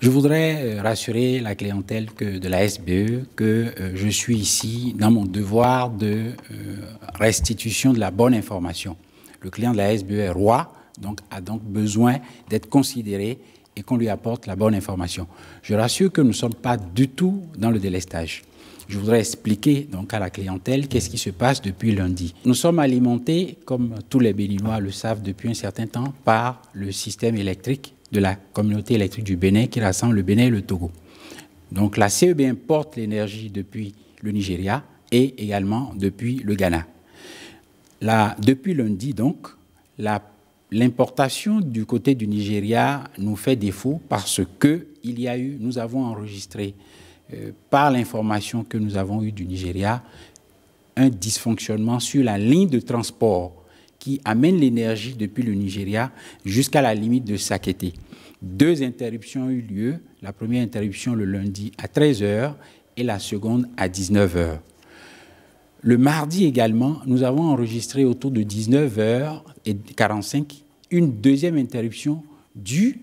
Je voudrais rassurer la clientèle de la SBE que je suis ici dans mon devoir de restitution de la bonne information. Le client de la SBE est roi, donc a donc besoin d'être considéré et qu'on lui apporte la bonne information. Je rassure que nous ne sommes pas du tout dans le délestage. Je voudrais expliquer donc à la clientèle qu'est-ce qui se passe depuis lundi. Nous sommes alimentés, comme tous les Béninois le savent depuis un certain temps, par le système électrique de la communauté électrique du Bénin qui rassemble le Bénin et le Togo. Donc la CEB importe l'énergie depuis le Nigeria et également depuis le Ghana. Depuis lundi, donc, l'importation du côté du Nigeria nous fait défaut parce que nous avons enregistré par l'information que nous avons eue du Nigeria un dysfonctionnement sur la ligne de transport qui amène l'énergie depuis le Nigeria jusqu'à la limite de Sakété. 2 interruptions ont eu lieu, la première interruption le lundi à 13 h et la seconde à 19 h. Le mardi également, nous avons enregistré autour de 19h45 une deuxième interruption due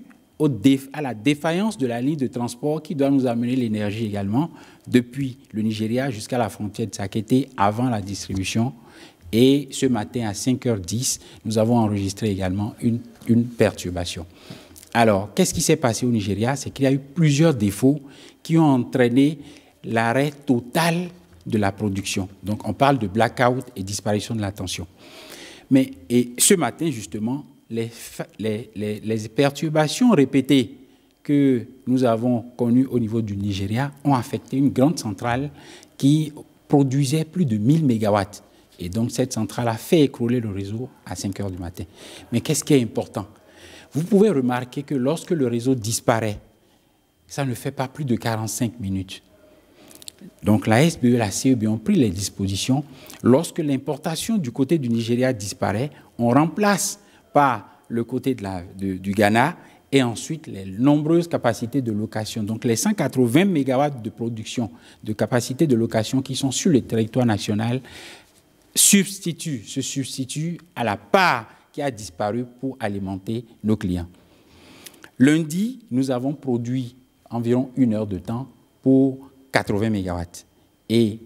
à la défaillance de la ligne de transport qui doit nous amener l'énergie également depuis le Nigeria jusqu'à la frontière de Sakété avant la distribution. Et ce matin à 5h10, nous avons enregistré également une perturbation. Alors, qu'est-ce qui s'est passé au Nigeria? C'est qu'il y a eu plusieurs défauts qui ont entraîné l'arrêt total de la production. Donc, on parle de blackout et disparition de la tension. Et ce matin, justement, les perturbations répétées que nous avons connues au niveau du Nigeria ont affecté une grande centrale qui produisait plus de 1000 mégawatts. Et donc, cette centrale a fait écrouler le réseau à 5 h du matin. Mais qu'est-ce qui est important? Vous pouvez remarquer que lorsque le réseau disparaît, ça ne fait pas plus de 45 minutes. Donc, la SBE et la CEB ont pris les dispositions. Lorsque l'importation du côté du Nigeria disparaît, on remplace par le côté du Ghana et ensuite les nombreuses capacités de location. Donc, les 180 mégawatts de production, de capacité de location qui sont sur le territoire national, se substituent à la part qui a disparu pour alimenter nos clients. Lundi, nous avons produit environ 1 heure de temps pour 80 mégawatts. Et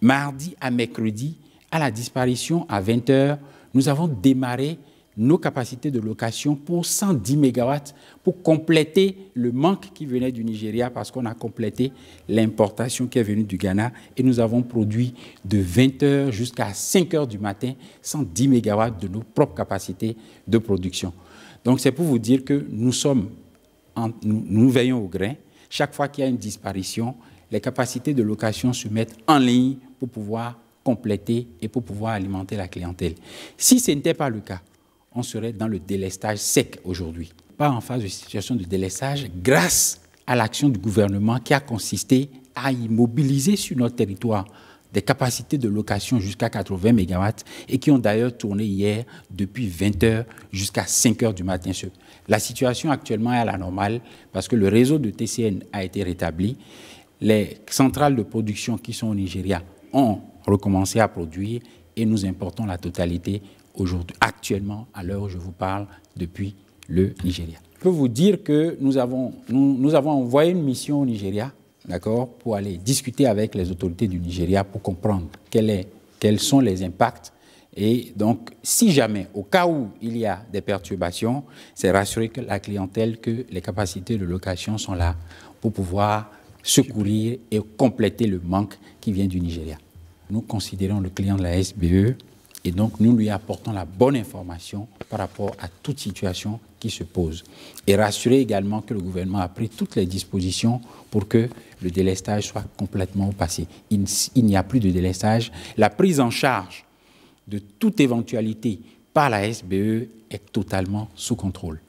mardi à mercredi, à la disparition à 20 h, nous avons démarré nos capacités de location pour 110 mégawatts pour compléter le manque qui venait du Nigeria parce qu'on a complété l'importation qui est venue du Ghana et nous avons produit de 20 h jusqu'à 5 h du matin 110 mégawatts de nos propres capacités de production. Donc c'est pour vous dire que nous veillons au grain. Chaque fois qu'il y a une disparition, les capacités de location se mettent en ligne pour pouvoir compléter et pour pouvoir alimenter la clientèle. Si ce n'était pas le cas, on serait dans le délestage sec aujourd'hui. Pas en phase de situation de délestage grâce à l'action du gouvernement qui a consisté à immobiliser sur notre territoire des capacités de location jusqu'à 80 mégawatts et qui ont d'ailleurs tourné hier depuis 20 h jusqu'à 5 h du matin. La situation actuellement est à la normale parce que le réseau de TCN a été rétabli. Les centrales de production qui sont au Nigeria ont recommencé à produire et nous importons la totalité aujourd'hui, actuellement, à l'heure où je vous parle, depuis le Nigeria. Je peux vous dire que nous avons envoyé une mission au Nigeria, d'accord, pour aller discuter avec les autorités du Nigeria pour comprendre quels sont les impacts. Et donc, si jamais, au cas où il y a des perturbations, c'est rassurer que la clientèle que les capacités de location sont là pour pouvoir secourir et compléter le manque qui vient du Nigeria. Nous considérons le client de la SBE et donc nous lui apportons la bonne information par rapport à toute situation qui se pose. Et rassurer également que le gouvernement a pris toutes les dispositions pour que le délestage soit complètement au passé. Il n'y a plus de délestage. La prise en charge de toute éventualité par la SBE est totalement sous contrôle.